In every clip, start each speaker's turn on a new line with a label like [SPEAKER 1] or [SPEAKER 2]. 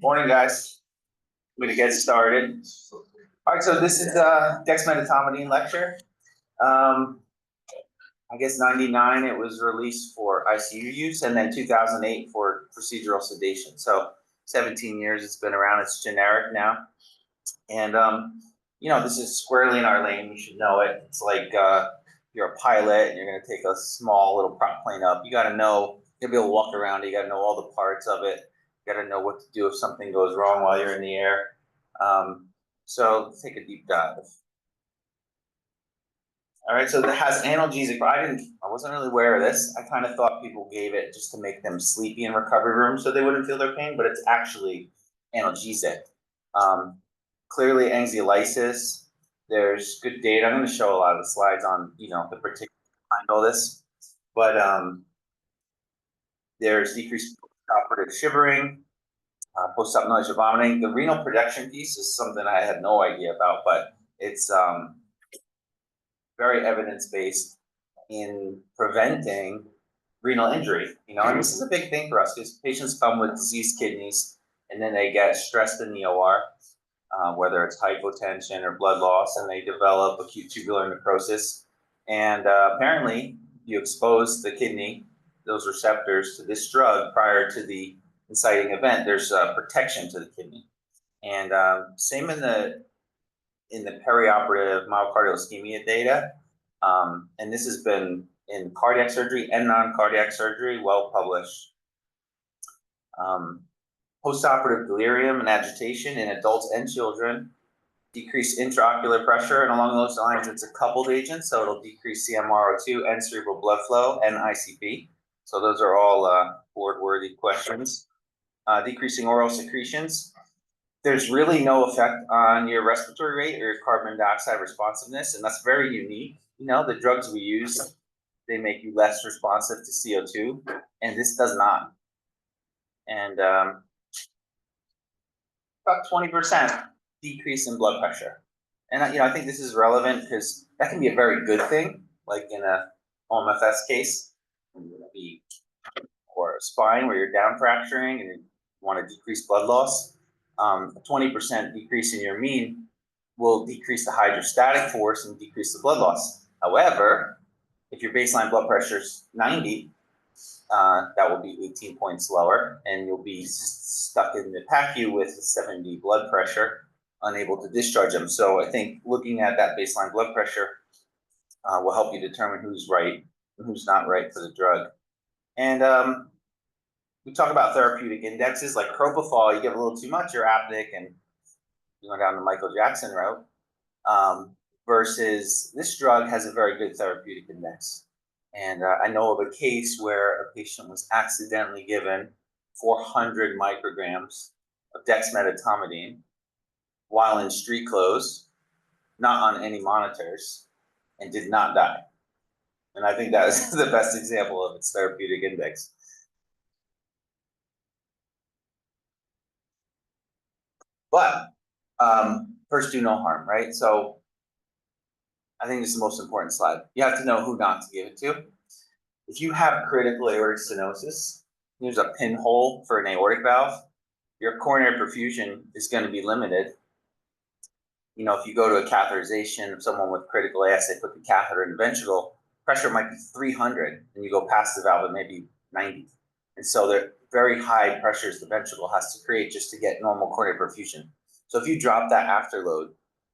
[SPEAKER 1] Morning, guys. I'm gonna get started. All right, so this is Dexmedetomidine lecture. I guess 99 it was released for ICU use, and then 2008 for procedural sedation. So 17 years it's been around. It's generic now, and you know, this is squarely in our lane. You should know it. It's like you're a pilot and you're gonna take a small little prop plane up. You got to know. You'll be able to walk around it. You got to know all the parts of it. You got to know what to do if something goes wrong while you're in the air. So let's take a deep dive. All right, so it has analgesic, but I wasn't really aware of this. I kind of thought people gave it just to make them sleepy in recovery rooms so they wouldn't feel their pain, but it's actually analgesic. Clearly anxiolysis. There's good data. I'm going to show a lot of the slides on, you know, the particular behind all this, but there's decreased postoperative shivering, post-op nausea, vomiting. The renal protection piece is something I had no idea about, but it's very evidence-based in preventing renal injury. You know, and this is a big thing for us because patients come with diseased kidneys and then they get stressed in the OR, whether it's hypotension or blood loss, and they develop acute tubular necrosis. And apparently, you expose the kidney, those receptors, to this drug prior to the inciting event. There's protection to the kidney, and same in the perioperative myocardial ischemia data, and this has been in cardiac surgery and non-cardiac surgery, well published. Postoperative delirium and agitation in adults and children, decrease intraocular pressure, and along those lines, it's a coupled agent, so it'll decrease CMRO2 and cerebral blood flow and ICP. So those are all board-worthy questions. Decreasing oral secretions. There's really no effect on your respiratory rate or your carbon dioxide responsiveness, and that's very unique. You know, the drugs we use, they make you less responsive to CO2, and this does not. And about 20% decrease in blood pressure. And you know, I think this is relevant because that can be a very good thing, like in a OMFS case, or a spine where you're down fracturing and you want to decrease blood loss. A 20% decrease in your mean will decrease the hydrostatic force and decrease the blood loss. However, if your baseline blood pressure is 90, that will be 18 points lower, and you'll be stuck in the PACU with 70 blood pressure, unable to discharge them. So I think looking at that baseline blood pressure will help you determine who's right and who's not right for the drug. And we talk about therapeutic indexes like propofol. You give a little too much, you're apneic, and you go down the Michael Jackson route. Versus this drug has a very good therapeutic index. And I know of a case where a patient was accidentally given 400 micrograms of dexmedetomidine while in street clothes, not on any monitors, and did not die. And I think that is the best example of its therapeutic index. But first, do no harm, right? So I think this is the most important slide. You have to know who not to give it to. If you have critical aortic stenosis, there's a pinhole for an aortic valve, your coronary perfusion is going to be limited. You know, if you go to a catheterization of someone with critical AS, they put the catheter in the ventricle, pressure might be 300, and you go past the valve at maybe 90. And so they're very high pressures the ventricle has to create just to get normal coronary perfusion. So if you drop that afterload,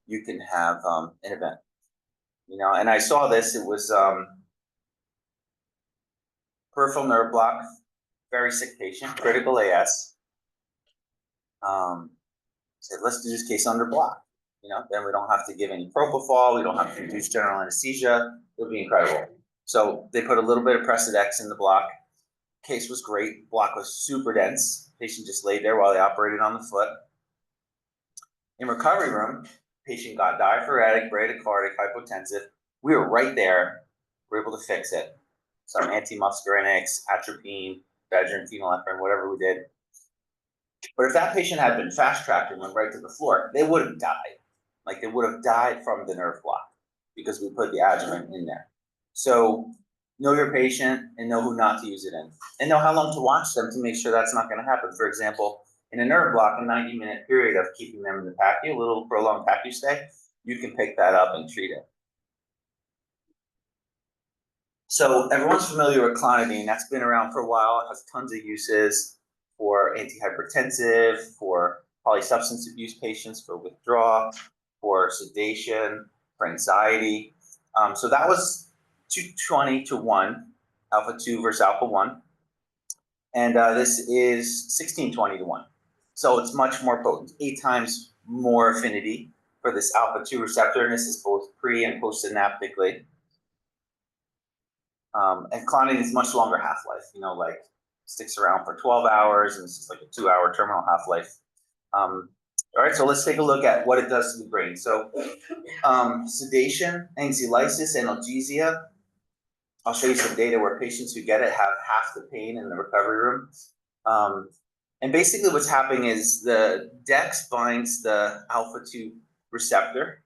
[SPEAKER 1] you can have an event. You know, and I saw this, it was peripheral nerve block, very sick patient, critical AS. Said, let's do this case under block. You know, then we don't have to give any propofol, we don't have to induce general anesthesia. It'll be incredible. So they put a little bit of Precedex in the block. Case was great. Block was super dense. Patient just laid there while they operated on the foot. In recovery room, patient got diaphoretic, bradycardic, hypotensive. We were right there. We were able to fix it. Some antimuscarinics, atropine, Bedrin, phenylephrine, whatever we did. But if that patient had been fast-tracked and went right to the floor, they would have died. Like, they would have died from the nerve block because we put the adjuvant in there. So know your patient and know who not to use it in, and know how long to watch them to make sure that's not going to happen. For example, in a nerve block, a 90-minute period of keeping them in the PACU, a little prolonged PACU stay, you can pick that up and treat it. So everyone's familiar with clonidine. That's been around for a while. It has tons of uses for antihypertensive, for polysubstance abuse patients, for withdrawal, for sedation, for anxiety. So that was 220 to 1, alpha 2 versus alpha 1. And this is 1620 to 1. So it's much more potent, 8 times more affinity for this alpha 2 receptor. And this is both pre and postsynaptically. And clonidine is much longer half-life, like sticks around for 12 hours, and this is like a 2-hour terminal half-life. All right, so let's take a look at what it does to the brain. So sedation, anxiolysis, analgesia. I'll show you some data where patients who get it have half the pain in the recovery room. And basically what's happening is the Dex binds the alpha-2 receptor,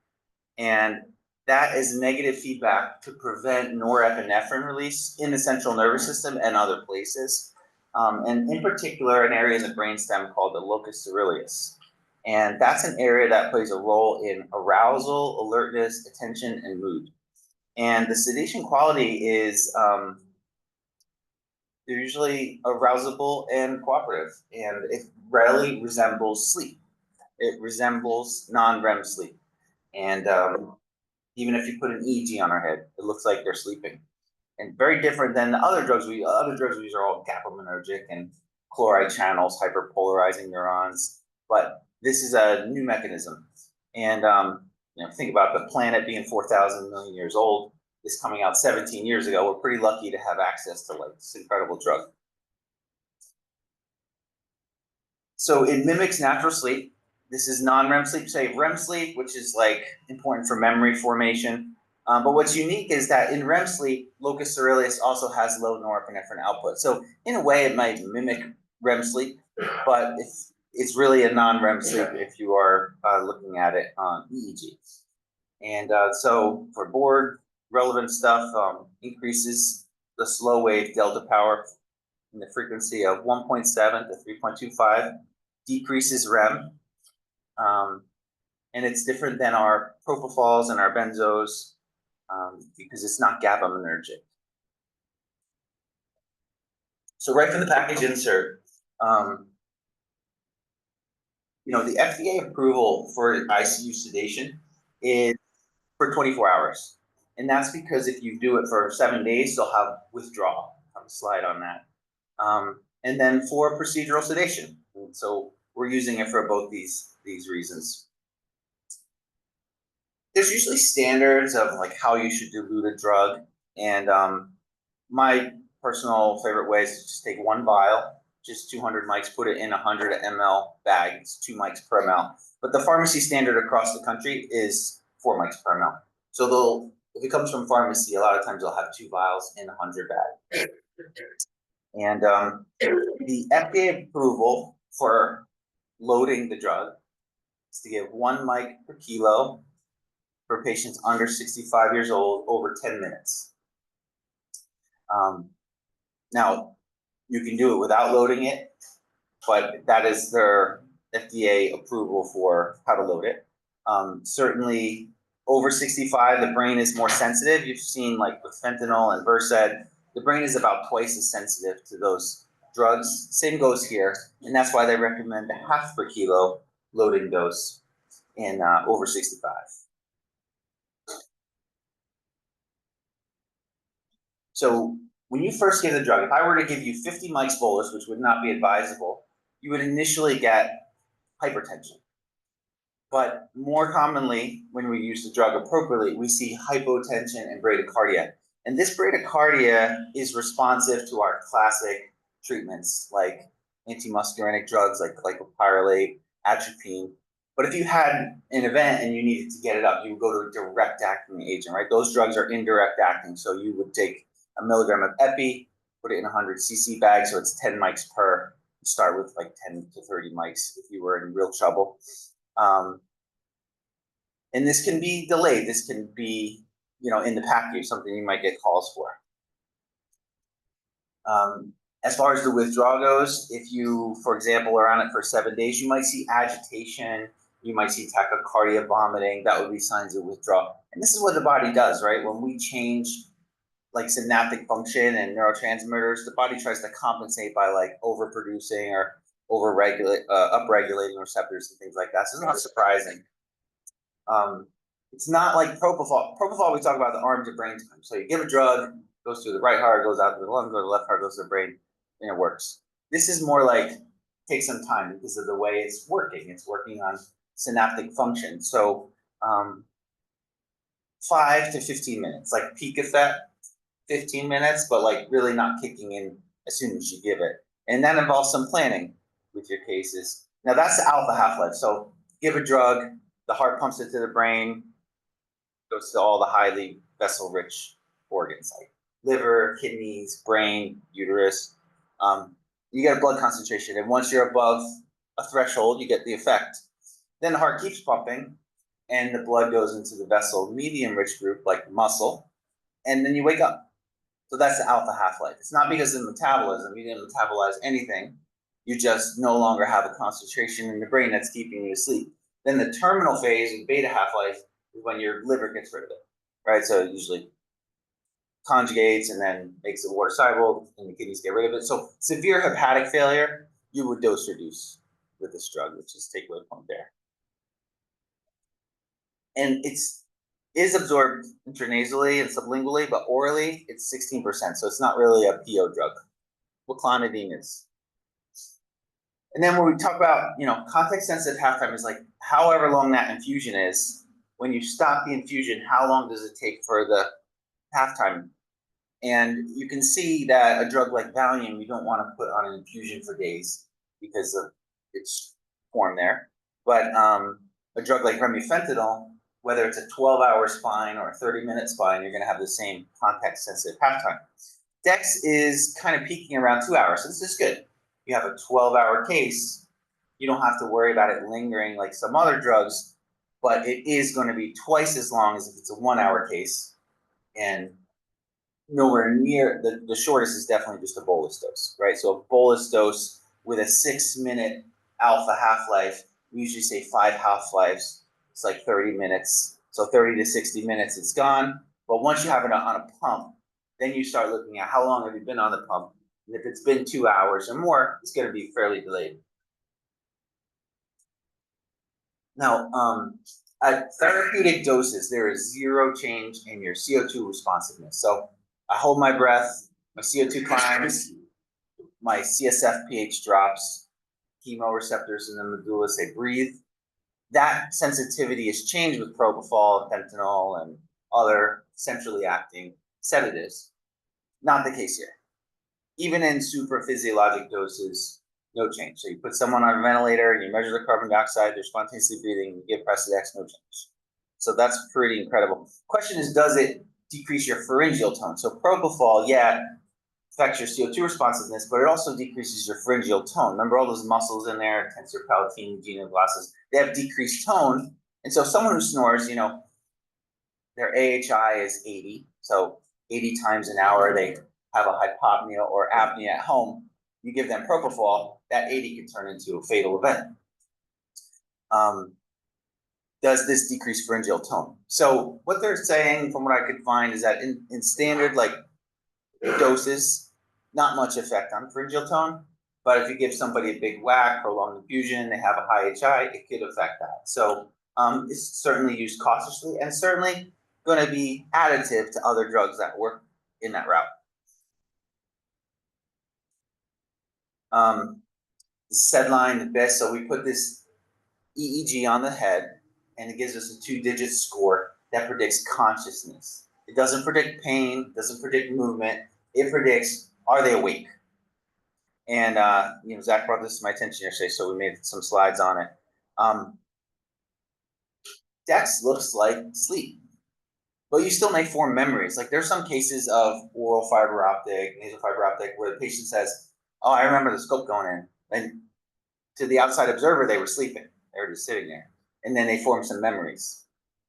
[SPEAKER 1] and that is negative feedback to prevent norepinephrine release in the central nervous system and other places. And in particular, an area in the brainstem called the locus coeruleus. And that's an area that plays a role in arousal, alertness, attention, and mood. And the sedation quality is they're usually arousable and cooperative, and it rarely resembles sleep. It resembles non-REM sleep. And even if you put an EEG on our head, it looks like they're sleeping. And very different than the other drugs we use are all GABAergic and chloride channels, hyperpolarizing neurons. But this is a new mechanism. And think about the planet being 4,000 million years old. This coming out 17 years ago. We're pretty lucky to have access to this incredible drug. So it mimics natural sleep. This is non-REM sleep, say REM sleep, which is like important for memory formation. But what's unique is that in REM sleep, locus coeruleus also has low norepinephrine output. So in a way, it might mimic REM sleep, but it's really a non-REM sleep if you are looking at it on EEG. And so for board relevant stuff, increases the slow wave delta power in the frequency of 1.7 to 3.25, decreases REM. And it's different than our propofols and our benzos because it's not GABAergic. So right from the package insert, the FDA approval for ICU sedation is for 24 hours. And that's because if you do it for 7 days, you'll have withdrawal. I'll have a slide on that. And then for procedural sedation. So we're using it for both these reasons. There's usually standards of like how you should dilute a drug. And my personal favorite way is to just take one vial, just 200 mics, put it in a 100 ml bag. It's 2 mics per ml. But the pharmacy standard across the country is 4 mics per ml. So if it comes from pharmacy, a lot of times they'll have 2 vials in a 100 bag. And the FDA approval for loading the drug is to give 1 mic per kilo for patients under 65 years old over 10 minutes. Now, you can do it without loading it, but that is their FDA approval for how to load it. Certainly, over 65, the brain is more sensitive. You've seen like with fentanyl and Versed, the brain is about twice as sensitive to those drugs. Same goes here, and that's why they recommend a 0.5 per kilo loading dose in over 65. So when you first give the drug, if I were to give you 50 mics bolus, which would not be advisable, you would initially get hypertension. But more commonly, when we use the drug appropriately, we see hypotension and bradycardia. And this bradycardia is responsive to our classic treatments like antimuscarinic drugs like glycopyrrolate, atropine. But if you had an event and you needed to get it up, you would go to a direct acting agent, right? Those drugs are indirect acting. So you would take a milligram of epi, put it in a 100 cc bag, so it's 10 mics per. Start with like 10 to 30 mics if you were in real trouble. And this can be delayed. This can be, in the PACU, something you might get calls for. As far as the withdrawal goes, if you, for example, are on it for 7 days, you might see agitation, you might see tachycardia, vomiting. That would be signs of withdrawal. And this is what the body does, right? When we change like synaptic function and neurotransmitters, the body tries to compensate by like overproducing or upregulating receptors and things like that. So it's not surprising. It's not like propofol. Propofol, we talk about the arm to brain time. So you give a drug, goes through the right heart, goes out to the lung, goes to the left heart, goes to the brain, and it works. This is more like takes some time because of the way it's working. It's working on synaptic function. So 5 to 15 minutes, like peak effect, 15 minutes, but like really not kicking in as soon as you give it. And that involves some planning with your cases. Now that's the alpha half-life. So give a drug, the heart pumps it to the brain, goes to all the highly vessel-rich organs like liver, kidneys, brain, uterus. You get a blood concentration, and once you're above a threshold, you get the effect. Then the heart keeps pumping, and the blood goes into the vessel medium-rich group, like muscle, and then you wake up. So that's the alpha half-life. It's not because of metabolism. You didn't metabolize anything. You just no longer have a concentration in the brain that's keeping you asleep. Then the terminal phase, in beta half-life, is when your liver gets rid of it, right? So it usually conjugates and then makes it water soluble, and the kidneys get rid of it. So severe hepatic failure, you would dose reduce with this drug, which is takeaway point there. And is absorbed intranasally and sublingually, but orally it's 16%. So it's not really a PO drug. What clonidine is. And then when we talk about, context sensitive half-time is like however long that infusion is. When you stop the infusion, how long does it take for the half-time? And you can see that a drug like Valium, you don't want to put on an infusion for days because of its form there. But a drug like remifentanil, whether it's a 12-hour spine or a 30-minute spine, you're going to have the same context-sensitive half-time. Dex is kind of peaking around 2 hours, so this is good. You have a 12-hour case, you don't have to worry about it lingering like some other drugs, but it is going to be twice as long as if it's a 1-hour case, and nowhere near, the shortest is definitely just a bolus dose, right? So a bolus dose with a 6-minute alpha half-life, we usually say 5 half-lives, it's like 30 minutes. So 30 to 60 minutes, it's gone. But once you have it on a pump, then you start looking at how long have you been on the pump. And if it's been 2 hours or more, it's going to be fairly delayed. Now, at therapeutic doses, there is zero change in your CO2 responsiveness. So I hold my breath, my CO2 climbs, my CSF pH drops, chemoreceptors in the medulla say breathe. That sensitivity is changed with propofol, fentanyl, and other centrally acting sedatives. Not the case here. Even in super physiologic doses, no change. So you put someone on a ventilator and you measure the carbon dioxide, they're spontaneously breathing, you give Precedex, no change. So that's pretty incredible. Question is, does it decrease your pharyngeal tone? So propofol, affects your CO2 responsiveness, but it also decreases your pharyngeal tone. Remember all those muscles in there, tensor palatine, genioglossus, they have decreased tone. And so someone who snores, their AHI is 80. So 80 times an hour, they have a hypopnea or apnea at home. You give them propofol, that 80 can turn into a fatal event. Does this decrease pharyngeal tone? So what they're saying, from what I could find, is that in standard doses, not much effect on pharyngeal tone. But if you give somebody a big whack, prolonged infusion, they have a high HI, it could affect that. So it's certainly used cautiously and certainly going to be additive to other drugs that work in that route. The Sedline, the BIS, so we put this EEG on the head, and it gives us a 2-digit score that predicts consciousness. It doesn't predict pain, it doesn't predict movement, it predicts, are they awake? And Zach brought this to my attention yesterday, so we made some slides on it. Dex looks like sleep, but you still may form memories. Like there's some cases of oral fiber optic, nasal fiber optic, where the patient says, "Oh, I remember the scope going in," and to the outside observer, they were sleeping. They were just sitting there, and then they formed some memories.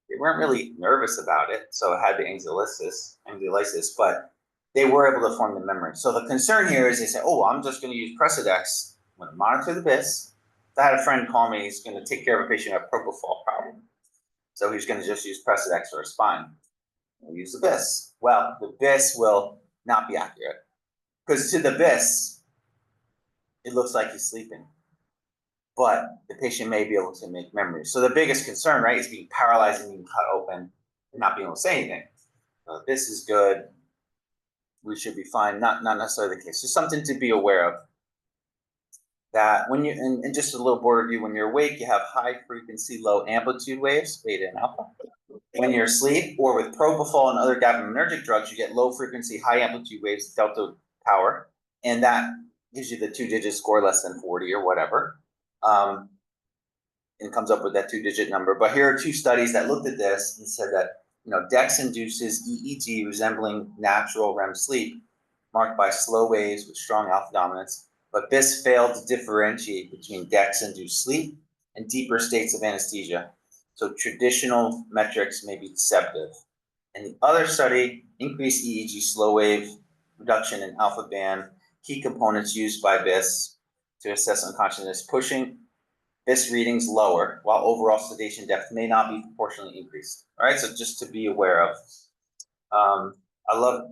[SPEAKER 1] They weren't really nervous about it, so it had the anxiolysis, but they were able to form the memory. So the concern here is they say, oh, I'm just going to use Precedex. I'm going to monitor the BIS. I had a friend call me, he's going to take care of a patient with a propofol problem. So he's going to just use Precedex for a spine. We'll use the BIS. Well, the BIS will not be accurate. Because to the BIS, it looks like he's sleeping. But the patient may be able to make memories. So the biggest concern, right, is being paralyzed and being cut open and not being able to say anything. This is good. We should be fine. Not necessarily the case. Just something to be aware of. That when you, and just a little board review, when you're awake, you have high frequency, low amplitude waves, beta and alpha. When you're asleep, or with propofol and other GABAergic drugs, you get low frequency, high amplitude waves, delta power, and that gives you the 2-digit score less than 40 or whatever. And comes up with that 2-digit number. But here are 2 studies that looked at this and said that, you know, Dex induces EEG resembling natural REM sleep, marked by slow waves with strong alpha dominance. But BIS failed to differentiate between Dex-induced sleep and deeper states of anesthesia. So traditional metrics may be deceptive. And the other study, increased EEG slow wave, reduction in alpha band, key components used by BIS to assess unconsciousness, pushing BIS readings lower, while overall sedation depth may not be proportionally increased. All right, so just to be aware of. I love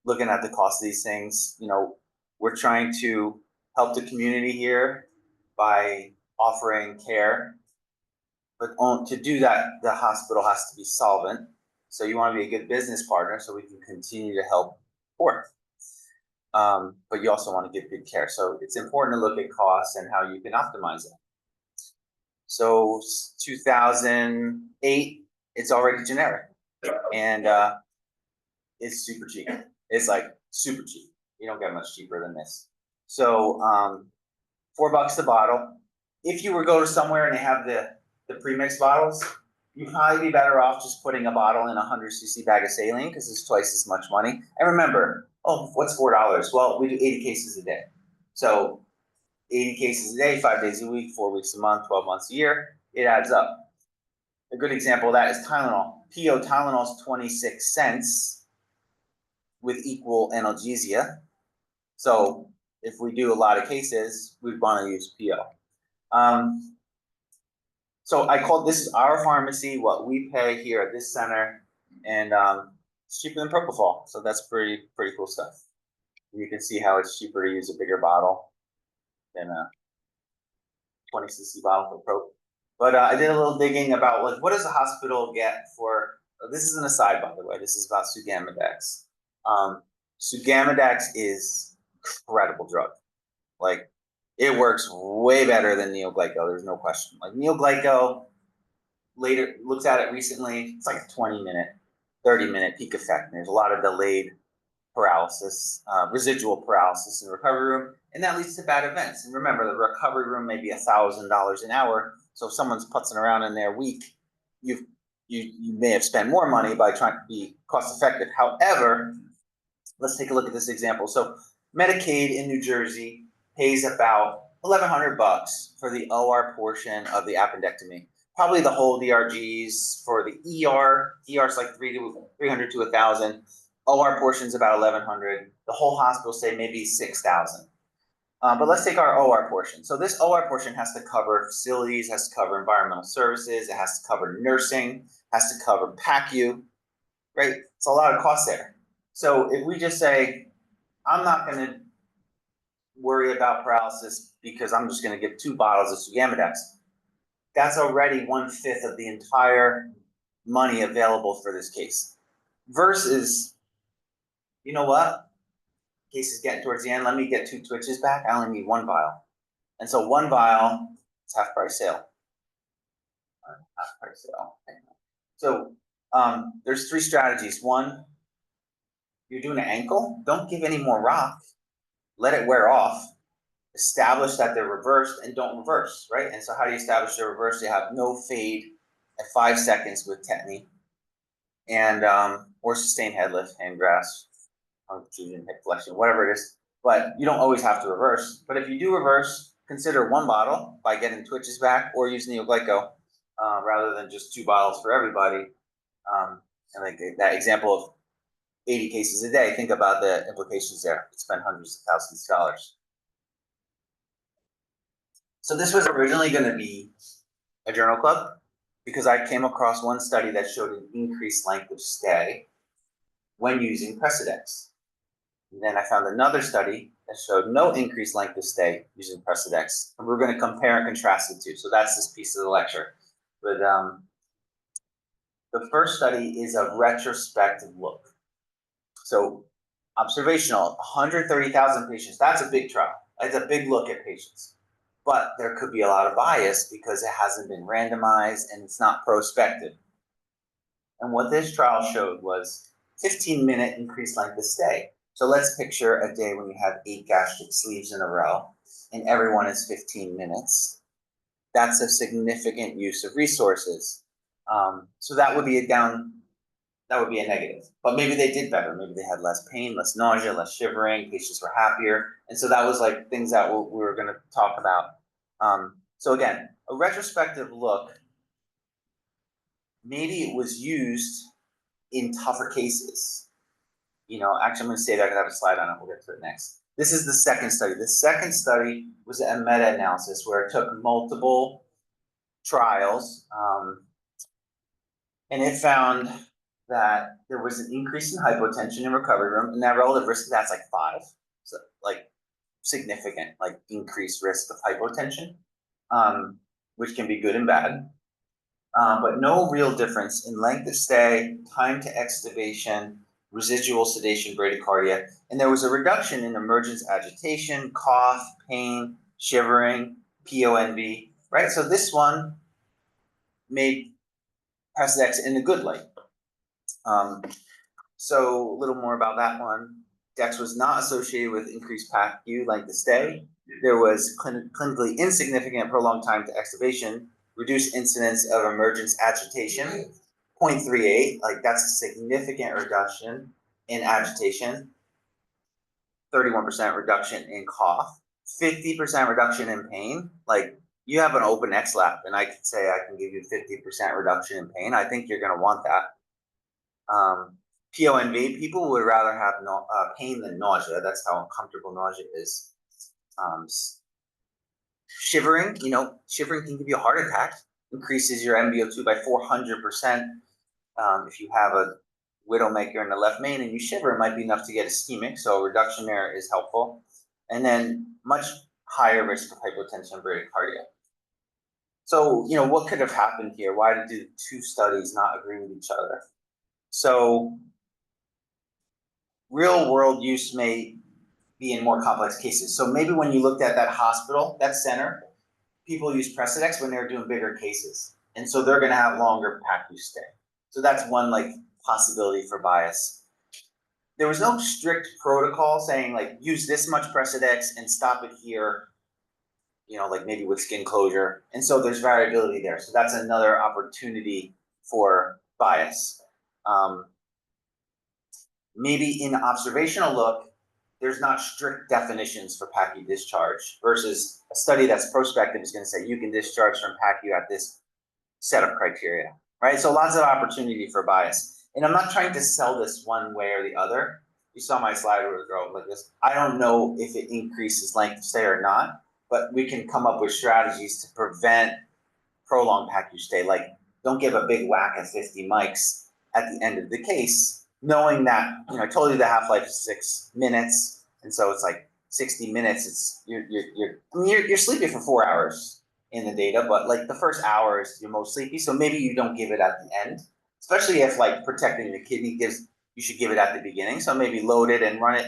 [SPEAKER 1] looking at the cost of these things. You know, we're trying to help the community here by offering care, but to do that, the hospital has to be solvent. So you want to be a good business partner so we can continue to help poor. But you also want to give good care. So it's important to look at costs and how you can optimize it. So 2008, it's already generic, and it's super cheap. It's like super cheap. You don't get much cheaper than this. So $4 a bottle. If you were to go to somewhere and they have the pre-mixed bottles, you'd probably be better off just putting a bottle in a 100cc bag of saline because it's twice as much money. And remember, oh, what's $4? Well, we do 80 cases a day. So 80 cases a day, 5 days a week, 4 weeks a month, 12 months a year, it adds up. A good example of that is Tylenol. PO Tylenol is 26 cents with equal analgesia. So if we do a lot of cases, we'd want to use PO. So I call this is our pharmacy, what we pay here at this center, and it's cheaper than propofol. So that's pretty cool stuff. You can see how it's cheaper to use a bigger bottle than a 20cc bottle for Pro. But I did a little digging about what does the hospital get for, this is an aside, by the way, this is about Sugamidex. Sugamidex is incredible drug. Like, it works way better than Neoglyco, there's no question. Like Neoglyco, later, looks at it recently, it's like a 20-minute, 30-minute peak effect. And there's a lot of delayed paralysis, residual paralysis in the recovery room, and that leads to bad events. And remember, the recovery room may be $1,000 an hour, so if someone's putzing around in there weak, you may have spent more money by trying to be cost effective. However, let's take a look at this example. So Medicaid in New Jersey pays about $1,100 for the OR portion of the appendectomy. Probably the whole DRGs for the ER. ER is like 300 to 1,000. OR portion is about 1,100. The whole hospital say maybe 6,000. But let's take our OR portion. So this OR portion has to cover facilities, has to cover environmental services, it has to cover nursing, has to cover PACU, right? It's a lot of costs there. So if we just say, I'm not going to worry about paralysis because I'm just going to give 2 bottles of Sugamidex, that's already 1/5 of the entire money available for this case. Versus, you know what? Case is getting towards the end. Let me get 2 twitches back. I only need 1 vial. And so 1 vial is half price sale. Half price sale. So there's 3 strategies. 1, you're doing an ankle. Don't give any more rock. Let it wear off. Establish that they're reversed and don't reverse, right? And so how do you establish they're reversed? You have no fade at 5 seconds with tetany, and or sustained head lift, hand grasp, fusion, hip flexion, whatever it is. But you don't always have to reverse. But if you do reverse, consider 1 bottle by getting twitches back, or use Neoglyco rather than just 2 bottles for everybody. And like that example of 80 cases a day. Think about the implications there. It spent hundreds of thousands of dollars. So this was originally going to be a journal club because I came across one study that showed an increased length of stay when using Precedex. And then I found another study that showed no increased length of stay using Precedex. And we're going to compare and contrast the two. So that's this piece of the lecture. But the first study is a retrospective look. So observational, 130,000 patients. That's a big trial. It's a big look at patients. But there could be a lot of bias because it hasn't been randomized and it's not prospective. And what this trial showed was 15-minute increased length of stay. So let's picture a day when you have 8 gastric sleeves in a row and everyone is 15 minutes. That's a significant use of resources. So that would be a negative. But maybe they did better. Maybe they had less pain, less nausea, less shivering, patients were happier. And so that was like things that we were going to talk about. So again, a retrospective look, maybe it was used in tougher cases. You know, actually I'm going to say that I could have a slide on it. We'll get to it next. This is the second study. The second study was a meta-analysis where it took multiple trials, and it found that there was an increase in hypotension in recovery room, and that relative risk, that's like 5. So like significant, like increased risk of hypotension, which can be good and bad. But no real difference in length of stay, time to extubation, residual sedation, bradycardia, and there was a reduction in emergence agitation, cough, pain, shivering, PONV, right? So this one made Precedex in a good light. So a little more about that one. Dex was not associated with increased PACU length of stay. There was clinically insignificant prolonged time to extubation, reduced incidence of emergence agitation, 0.38, like that's a significant reduction in agitation, 31% reduction in cough, 50% reduction in pain. Like you have an open X-lap and I could say I can give you 50% reduction in pain. I think you're gonna want that. PONV, people would rather have pain than nausea. That's how uncomfortable nausea is. Shivering, shivering can give you a heart attack, increases your MbO2 by 400%. If you have a widowmaker in the left main and you shiver, it might be enough to get ischemic, so a reduction there is helpful. And then much higher risk of hypotension and bradycardia. So, what could have happened here? Why did the two studies not agree with each other? So, real world use may be in more complex cases. So maybe when you looked at that hospital, that center, people use Precedex when they're doing bigger cases. And so they're going to have longer PACU stay. So that's one possibility for bias. There was no strict protocol saying use this much Precedex and stop it here, maybe with skin closure. And so there's variability there. So that's another opportunity for bias. Maybe in observational look, there's not strict definitions for PACU discharge versus a study that's prospective is going to say you can discharge from PACU at this set of criteria, right? So lots of opportunity for bias. And I'm not trying to sell this one way or the other. You saw my slide where it was like this. I don't know if it increases length of stay or not, but we can come up with strategies to prevent prolonged PACU stay. Like don't give a big whack at 50 mics at the end of the case, knowing that, I told you the half-life is 6 minutes, and so it's 60 minutes. It's you're sleepy for 4 hours in the data, but the first hour is you're most sleepy. So maybe you don't give it at the end, especially if protecting the kidney you should give it at the beginning. So maybe load it and run it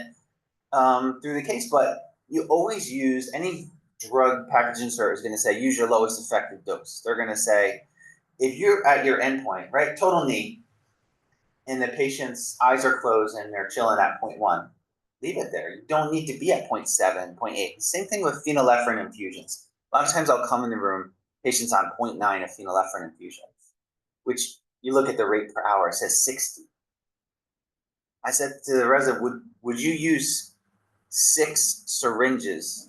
[SPEAKER 1] through the case. But you always use any drug package insert is going to say use your lowest effective dose. They're going to say if you're at your endpoint, right, total knee, and the patient's eyes are closed and they're chilling at 0.1, leave it there. You don't need to be at 0.7, 0.8. Same thing with phenylephrine infusions. A lot of times I'll come in the room, patients on 0.9 of phenylephrine infusion, which you look at the rate per hour, it says 60. I said to the resident, would you use 6 syringes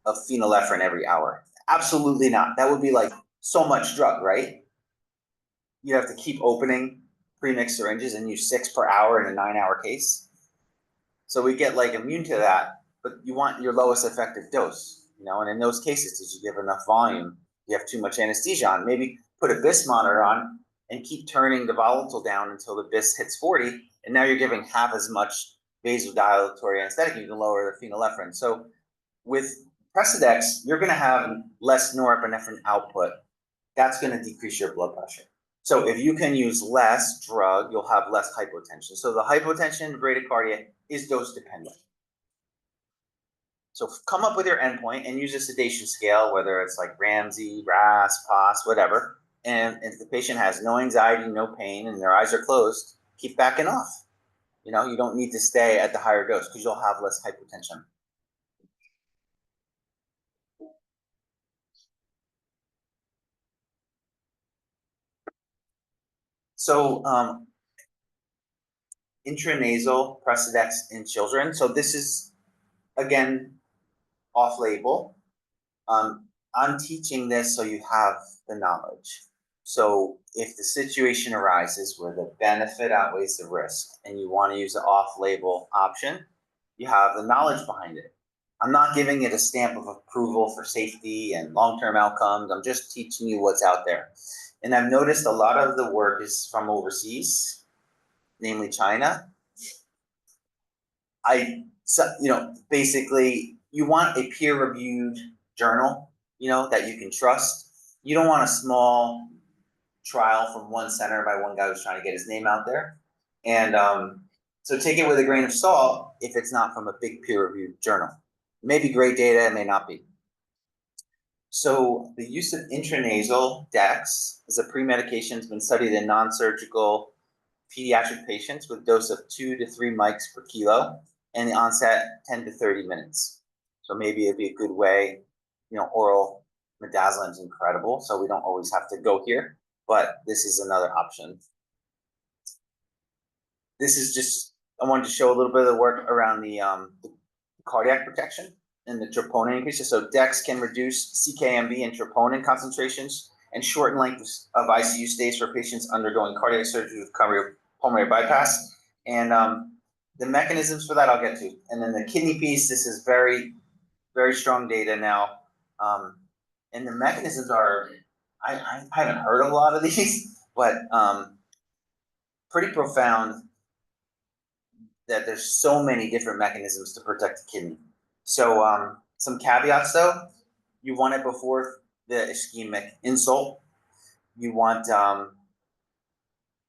[SPEAKER 1] of phenylephrine every hour? Absolutely not. That would be so much drug, right? You have to keep opening pre-mixed syringes and use 6 per hour in a 9-hour case. So we get like immune to that, but you want your lowest effective dose, you know, and in those cases, did you give enough volume? You have too much anesthesia on, maybe put a BIS monitor on and keep turning the volatile down until the BIS hits 40, and now you're giving half as much vasodilatory anesthetic, you can lower the phenylephrine. So with Precedex, you're gonna have less norepinephrine output. That's gonna decrease your blood pressure. So if you can use less drug, you'll have less hypotension. So the hypotension bradycardia is dose dependent. So come up with your endpoint and use a sedation scale, whether it's like Ramsey, RAS, POS, whatever. And if the patient has no anxiety, no pain, and their eyes are closed, keep backing off. You know, you don't need to stay at the higher dose because you'll have less hypotension. So intranasal Precedex in children. So this is, again, off-label. I'm teaching this so you have the knowledge. So if the situation arises where the benefit outweighs the risk and you want to use an off-label option, you have the knowledge behind it. I'm not giving it a stamp of approval for safety and long-term outcomes. I'm just teaching you what's out there. And I've noticed a lot of the work is from overseas, namely China. Basically, you want a peer-reviewed journal, that you can trust. You don't want a small trial from one center by one guy who's trying to get his name out there. And so take it with a grain of salt if it's not from a big peer-reviewed journal. It may be great data, it may not be. So the use of intranasal Dex as a pre-medication has been studied in non-surgical pediatric patients with a dose of 2 to 3 mics per kilo and the onset 10 to 30 minutes. So maybe it'd be a good way, oral midazolam is incredible, so we don't always have to go here, but this is another option. This is just, I wanted to show a little bit of the work around the cardiac protection and the troponin increases. So Dex can reduce CKMB and troponin concentrations and shorten length of ICU stays for patients undergoing cardiac surgery with pulmonary bypass. And the mechanisms for that I'll get to. And then the kidney piece, this is very, very strong data now. And the mechanisms are, I haven't heard a lot of these, but pretty profound that there's so many different mechanisms to protect the kidney. So some caveats though, you want it before the ischemic insult. You want,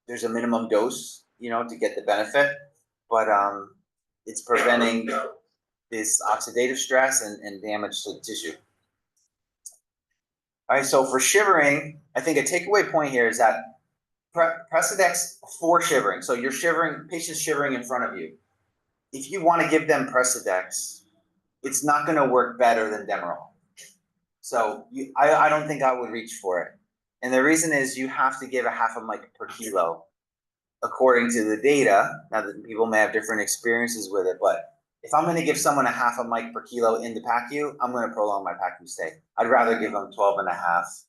[SPEAKER 1] there's a minimum dose, to get the benefit, but it's preventing this oxidative stress and damage to the tissue. All right, so for shivering, I think a takeaway point here is that Precedex for shivering. So you're shivering, patient's shivering in front of you. If you want to give them Precedex, it's not going to work better than Demerol. So I don't think I would reach for it. And the reason is you have to give a 0.5 mic per kilo according to the data. Now that people may have different experiences with it, but if I'm going to give someone a 0.5 mic per kilo in the PACU, I'm going to prolong my PACU stay. I'd rather give them 12.5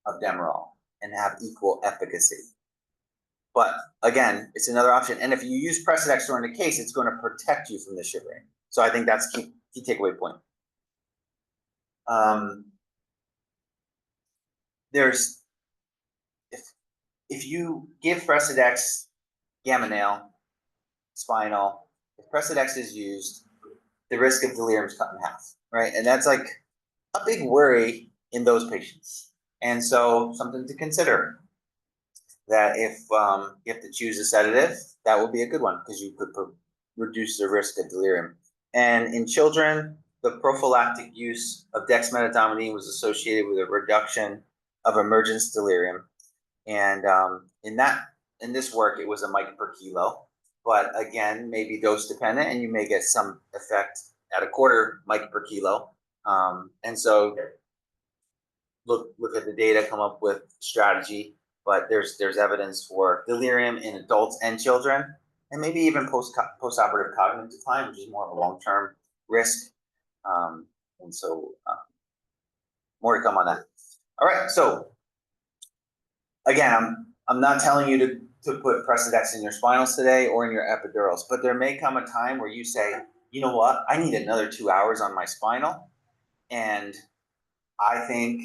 [SPEAKER 1] of Demerol and have equal efficacy. But again, it's another option. And if you use Precedex during the case, it's going to protect you from the shivering. So I think that's key takeaway point. If you give Precedex gamma nail, spinal, if Precedex is used, the risk of delirium is cut in half, right? And that's like a big worry in those patients. And so something to consider, that if you have to choose a sedative, that would be a good one because you could reduce the risk of delirium. And in children, the prophylactic use of dexmedetomidine was associated with a reduction of emergence delirium. And in this work, it was a mic per kilo. But again, maybe dose dependent, and you may get some effect at a 1/4 mic per kilo. And so look at the data, come up with strategy. But there's evidence for delirium in adults and children, and maybe even postoperative cognitive decline, which is more of a long-term risk. And so more to come on that. All right, so again, I'm not telling you to put Precedex in your spinals today or in your epidurals, but there may come a time where you say, you know what, I need another 2 hours on my spinal, and I think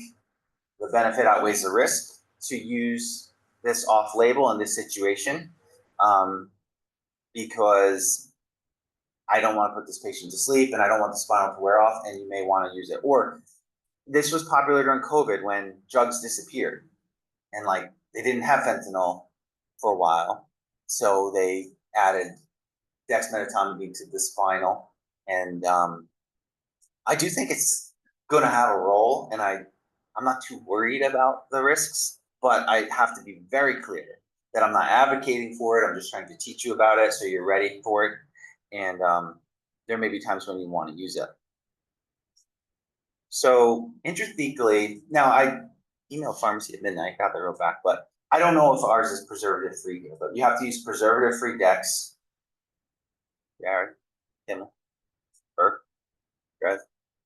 [SPEAKER 1] the benefit outweighs the risk to use this off-label in this situation, because I don't want to put this patient to sleep and I don't want the spinal to wear off, and you may want to use it. Or this was popular during COVID when drugs disappeared and like they didn't have fentanyl for a while, so they added dexmedetomidine to the spinal, and I do think it's going to have a role, and I'm not too worried about the risks, but I have to be very clear that I'm not advocating for it. I'm just trying to teach you about it so you're ready for it, and there may be times when you want to use it. So intrathecally, now I emailed pharmacy at midnight, got the wrote back, but I don't know if ours is preservative free here, but you have to use preservative free Dex. Jared, Kim, Burke, Greg,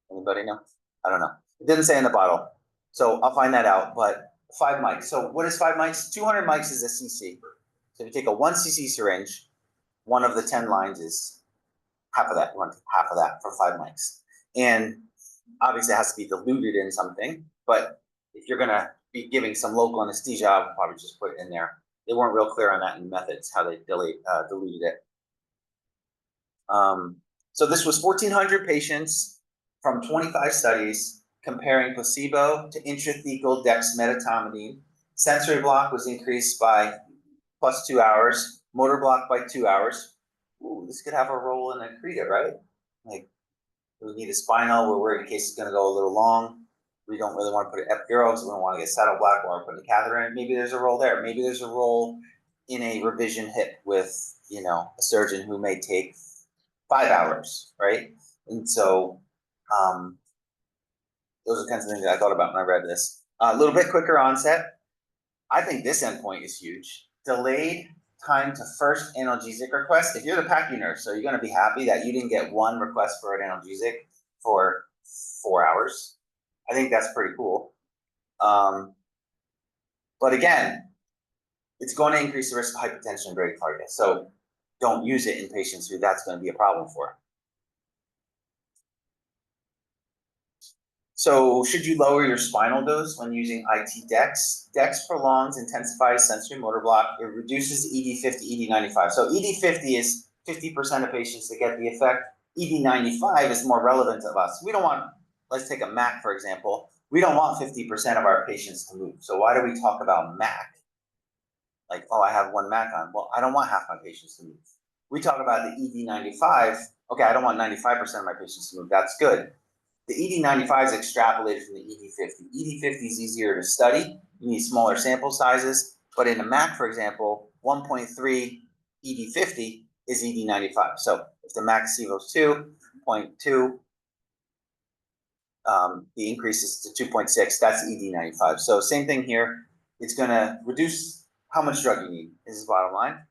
[SPEAKER 1] anybody know? I don't know. It didn't say in the bottle, so I'll find that out. But 5 mics. So what is 5 mics? 200 mics is a cc. So if you take a 1 cc syringe, one of the 10 lines is half of that. You want half of that for 5 mics, and obviously it has to be diluted in something. But if you're gonna be giving some local anesthesia, I'll probably just put it in there. They weren't real clear on that in methods, how they diluted it. So this was 1,400 patients from 25 studies comparing placebo to intrathecal dexmedetomidine. Sensory block was increased by plus 2 hours, motor block by 2 hours. Ooh, this could have a role in accreta, right? Like, we need a spinal, we're worried in case it's gonna go a little long. We don't really want to put an epidural because we don't want to get saddle block while we're putting a catheter in. Maybe there's a role there. Maybe there's a role in a revision hip with, you know, a surgeon who may take 5 hours, right? And so those are kinds of things that I thought about when I read this. A little bit quicker onset. I think this endpoint is huge. Delayed time to first analgesic request. If you're the PACU nurse, so you're going to be happy that you didn't get one request for an analgesic for 4 hours. I think that's pretty cool. But again, it's going to increase the risk of hypertension and bradycardia. So don't use it in patients who that's going to be a problem for. So should you lower your spinal dose when using IT Dex? Dex prolongs, intensifies sensory motor block. It reduces ED50, ED95. So ED50 is 50% of patients that get the effect. ED95 is more relevant to us. We don't want, let's take a MAC, for example. We don't want 50% of our patients to move. So why do we talk about MAC? Like, oh, I have one MAC on. Well, I don't want half my patients to move. We talk about the ED95. Okay, I don't want 95% of my patients to move. That's good. The ED95 is extrapolated from the ED50. ED50 is easier to study. You need smaller sample sizes. But in a MAC, for example, 1.3 ED50 is ED95. So if the MAC CVO is 2.2, the increase is to 2.6, that's ED95. So same thing here. It's going to reduce how much drug you need, is the bottom line.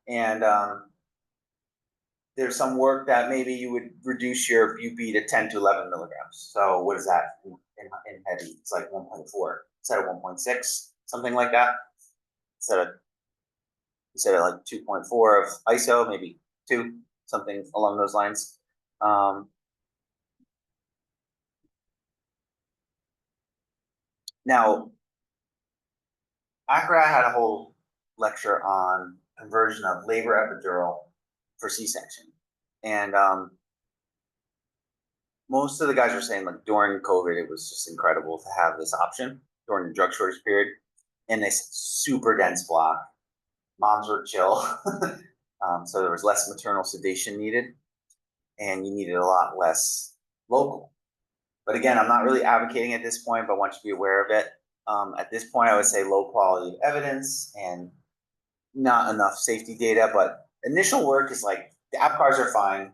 [SPEAKER 1] And there's some work that maybe you would reduce your UB to 10 to 11 milligrams. So what is that in heavy? It's like 1.4 instead of 1.6, something like that. Instead of like 2.4 of ISO, maybe 2, something along those lines. Now, Akra had a whole lecture on conversion of labor epidural for C-section. And most of the guys were saying, like, during COVID, it was just incredible to have this option during the drug shortage period. And this super dense block, moms were chill. So there was less maternal sedation needed, and you needed a lot less local. But again, I'm not really advocating at this point, but I want you to be aware of it. At this point, I would say low quality of evidence and not enough safety data, but initial work is like, the APGARs are fine,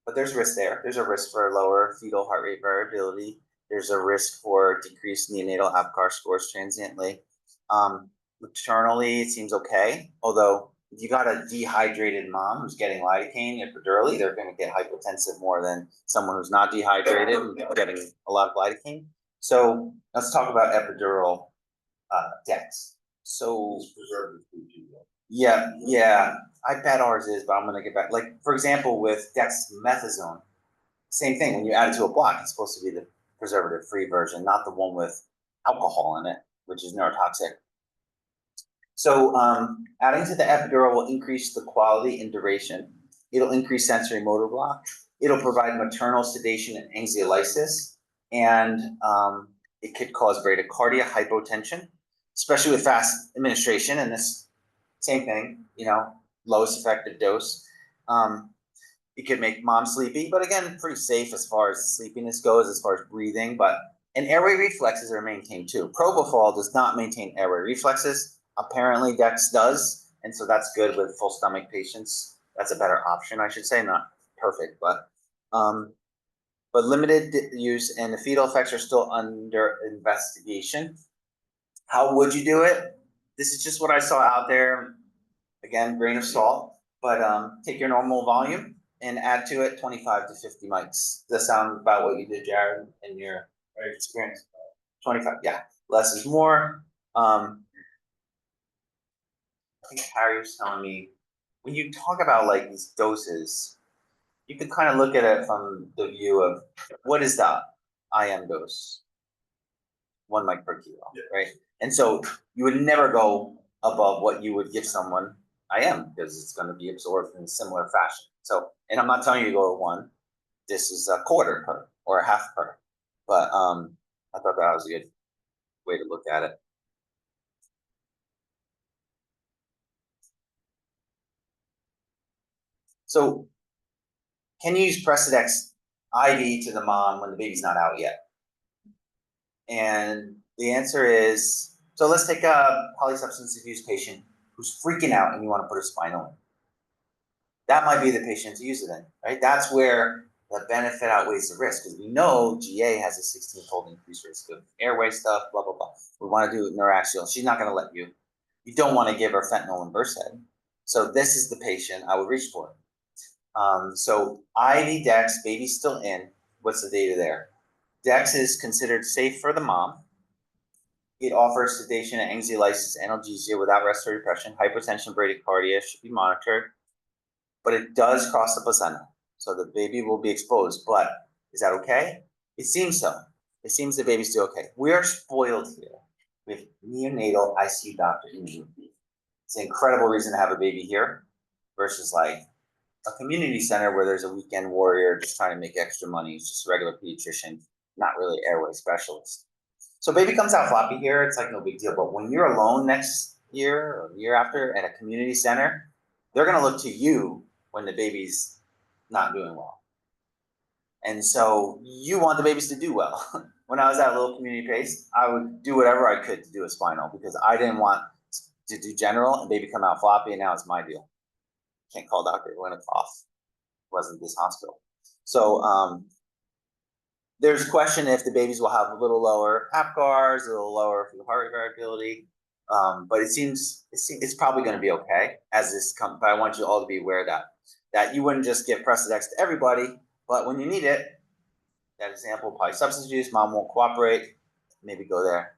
[SPEAKER 1] but there's risk there. There's a risk for lower fetal heart rate variability. There's a risk for decreased neonatal APGAR scores transiently. Maternally, it seems okay, although if you got a dehydrated mom who's getting lidocaine epidurally, they're going to get hypotensive more than someone who's not dehydrated and getting a lot of lidocaine. So let's talk about epidural Dex. So Yeah, I bet ours is, but I'm gonna get back. Like, for example, with dexamethasone, same thing. When you add it to a block, it's supposed to be the preservative-free version, not the one with alcohol in it, which is neurotoxic. So adding to the epidural will increase the quality and duration. It'll increase sensory motor block. It'll provide maternal sedation and anxiolysis, and it could cause bradycardia, hypotension, especially with fast administration. And this same thing, lowest effective dose. It could make mom sleepy, but again, pretty safe as far as sleepiness goes, as far as breathing. And airway reflexes are maintained too. Propofol does not maintain airway reflexes. Apparently, Dex does, and so that's good with full stomach patients. That's a better option, I should say. Not perfect, but limited use, and the fetal effects are still under investigation. How would you do it? This is just what I saw out there. Again, grain of salt, but take your normal volume and add to it 25 to 50 mics. Does that sound about what you did, Jared, in your experience? 25, yeah. Less is more. I think Harry was telling me, when you talk about like these doses, you can kind of look at it from the view of what is the IM dose? 1 mic per kilo, right? And so you would never go above what you would give someone IM because it's going to be absorbed in a similar fashion. So, and I'm not telling you to go to 1. This is a quarter per or a half per. But I thought that was a good way to look at it. So, can you use Precedex IV to the mom when the baby's not out yet? And the answer is, so let's take a polysubstance abuse patient who's freaking out and you want to put a spinal in. That might be the patient to use it in, right? That's where the benefit outweighs the risk, because we know GA has a 16-fold increased risk of airway stuff, blah, blah, blah. We want to do Neuraxial. She's not going to let you. You don't want to give her fentanyl and Versed. So this is the patient I would reach for. So IV Dex, baby's still in. What's the data there? Dex is considered safe for the mom. It offers sedation and anxiolysis, analgesia without respiratory depression. Hypertension, bradycardia should be monitored. But it does cross the placenta, so the baby will be exposed. But is that okay? It seems so. It seems the baby's still okay. We are spoiled here with neonatal ICU doctor in the room. It's an incredible reason to have a baby here versus like a community center where there's a weekend warrior just trying to make extra money. It's just a regular pediatrician, not really airway specialist. So baby comes out floppy here, it's like no big deal. But when you're alone next year or the year after at a community center, they're gonna look to you when the baby's not doing well. And so you want the babies to do well. When I was at Little Community Pace, I would do whatever I could to do a spinal because I didn't want to do general and baby come out floppy, and now it's my deal. Can't call doctor, we're gonna cough. It wasn't this hospital. So there's a question if the babies will have a little lower APGARs, a little lower heart rate variability. But it seems it's probably going to be okay as this comes. But I want you all to be aware that you wouldn't just give Precedex to everybody, but when you need it, that example, probably substance use, mom won't cooperate, maybe go there.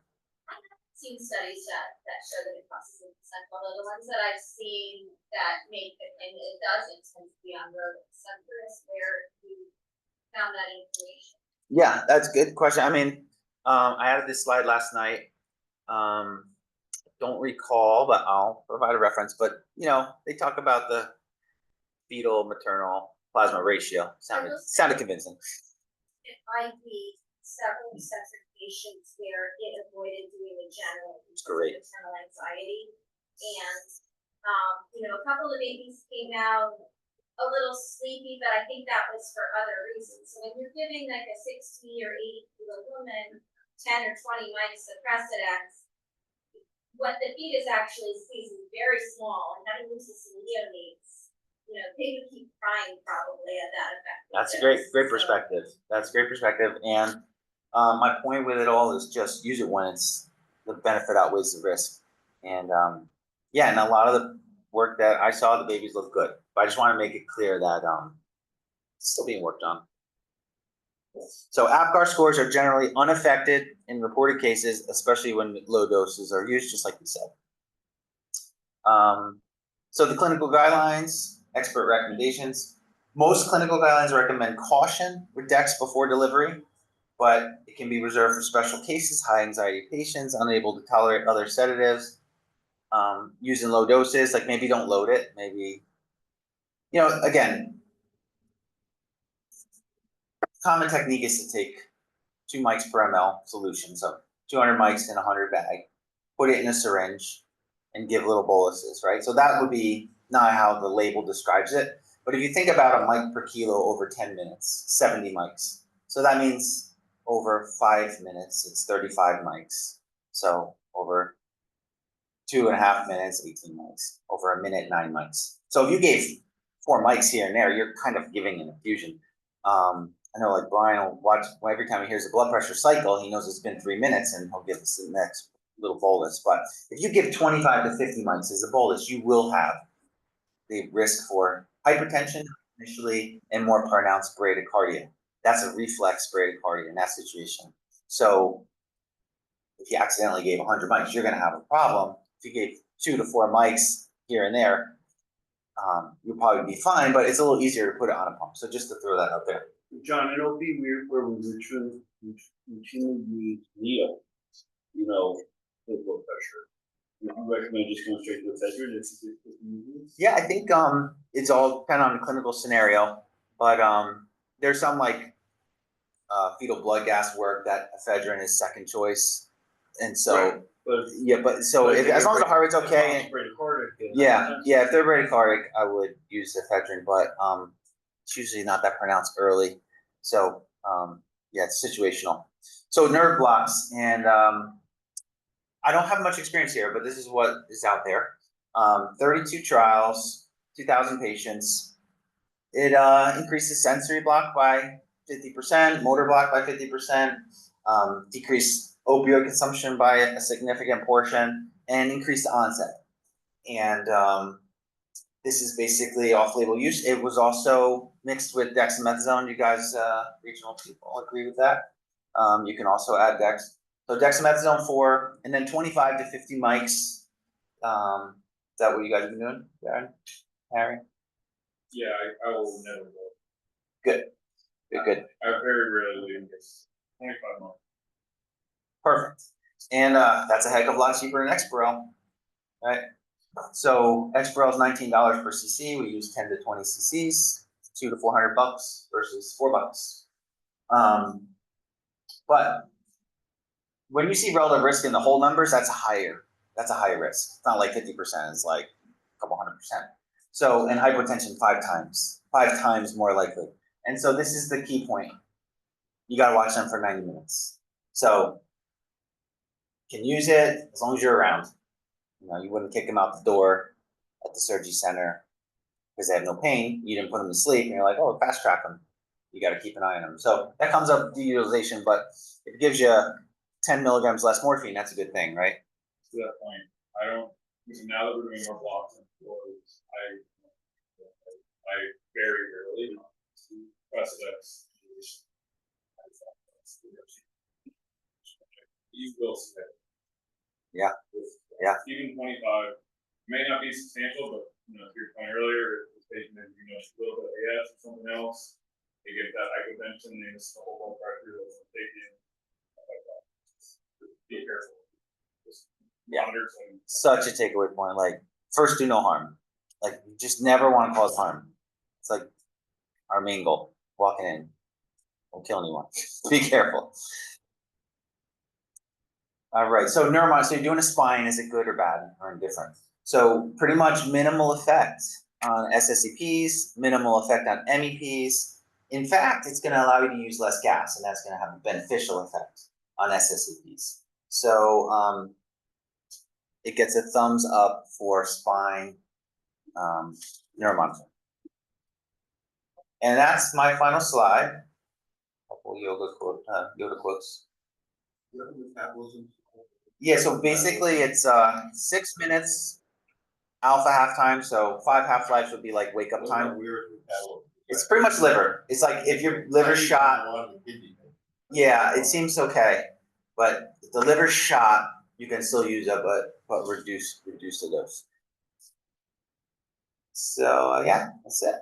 [SPEAKER 2] I've seen studies that show that it crosses the percent, although the ones that I've seen that make it, and it doesn't tend to be on rodents. I'm curious where you found that information.
[SPEAKER 1] Yeah, that's a good question. I mean, I added this slide last night. Don't recall, but I'll provide a reference. But they talk about the fetal maternal plasma ratio. Sounded convincing.
[SPEAKER 2] IV several sets of patients where it avoided doing the general maternal anxiety, and a couple of babies came out a little sleepy, but I think that was for other reasons. So when you're giving like a 60 or 80 kilo woman 10 or 20 mics of Precedex, what the fetus actually sees is very small, and having to see neonates, they would keep crying probably at that effect.
[SPEAKER 1] That's a great perspective. That's a great perspective. And my point with it all is just use it when it's the benefit outweighs the risk. And and a lot of the work that I saw, the babies look good. But I just want to make it clear that it's still being worked on. So APGAR scores are generally unaffected in reported cases, especially when low doses are used, just like we said. So the clinical guidelines, expert recommendations. Most clinical guidelines recommend caution with Dex before delivery, but it can be reserved for special cases, high anxiety patients, unable to tolerate other sedatives, using low doses, like maybe don't load it, maybe, again, common technique is to take 2 mics per ml solution, so 200 mics in a 100 bag, put it in a syringe, and give little boluses, right? So that would be not how the label describes it, but if you think about a mic per kilo over 10 minutes, 70 mics. So that means over 5 minutes, it's 35 mics. So over 2.5 minutes, 18 mics. Over a minute, 9 mics. So if you gave 4 mics here and there, you're kind of giving an infusion. I know like Brian will watch, every time he hears a blood pressure cycle, he knows it's been 3 minutes and he'll give us the next little bolus. But if you give 25 to 50 mics as a bolus, you will have the risk for hypertension initially and more pronounced bradycardia. That's a reflex bradycardia in that situation. So if you accidentally gave 100 mics, you're going to have a problem. If you gave 2 to 4 mics here and there, you'll probably be fine, but it's a little easier to put it on a pump. So just to throw that out there.
[SPEAKER 3] John, I know it'd be weird where we routinely use needle, for blood pressure. Would you recommend just going straight to ephedrine?
[SPEAKER 1] Yeah, I think it's all kind of on the clinical scenario, but there's some like fetal blood gas work that ephedrine is second choice, and so
[SPEAKER 3] right.
[SPEAKER 1] As long as the heart rate's okay, if they're bradycardic, I would use ephedrine, but it's usually not that pronounced early, so it's situational. So nerve blocks, and I don't have much experience here, but this is what is out there. 32 trials, 2,000 patients. It increases sensory block by 50%, motor block by 50%, decreased opioid consumption by a significant portion, and increased onset. And this is basically off-label use. It was also mixed with dexamethasone. You guys, regional people, agree with that? You can also add dex. So dexamethasone 4, and then 25 to 50 mics. Is that what you guys have been doing, Darren, Harry?
[SPEAKER 3] Yeah, I will never go.
[SPEAKER 1] Good. Good.
[SPEAKER 3] I very rarely do this. 25 mics.
[SPEAKER 1] Perfect. And that's a heck of a lot cheaper than Exparel, right? So Exparel is $19 per cc. We use 10 to 20 cc's, $200 to $400 versus $4. But when you see relative risk in the whole numbers, that's a higher risk. It's not like 50%, it's like a couple 100%. So, and hypotension 5 times more likely. And so this is the key point. You gotta watch them for 90 minutes. So, you can use it as long as you're around. You wouldn't kick them out the door at the surgery center because they have no pain. You didn't put them to sleep, and you're like, oh, fast track them. You got to keep an eye on them. So that comes up to utilization, but if it gives you 10 milligrams less morphine, that's a good thing, right?
[SPEAKER 3] To that point, now that we're doing more blocks and floors, I very rarely press this. You will see it.
[SPEAKER 1] Yeah.
[SPEAKER 3] Even 25 may not be substantial, but to your point earlier, if the patient has a little bit of AS or something else, they get that hypotension, they miss the whole blood pressure, they'll take in. Be careful. Just monitor things.
[SPEAKER 1] Such a takeaway point. Like, first, do no harm. Like, you just never want to cause harm. It's like our main goal. Walking in, don't kill anyone. Be careful. All right, so neuromodulation, so you're doing a spine, is it good or bad or indifferent? So pretty much minimal effect on SSEPs, minimal effect on MEPs. In fact, it's gonna allow you to use less gas, and that's gonna have a beneficial effect on SSEPs. So it gets a thumbs up for spine neuromonitoring. And that's my final slide. Couple yoga quotes. Yeah, so basically it's 6 minutes alpha halftime, so 5 half-lives would be like wake up time. It's pretty much liver. It's like if your liver's shot, yeah, it seems okay. But if the liver's shot, you can still use it, but reduce the dose. So, yeah, that's it.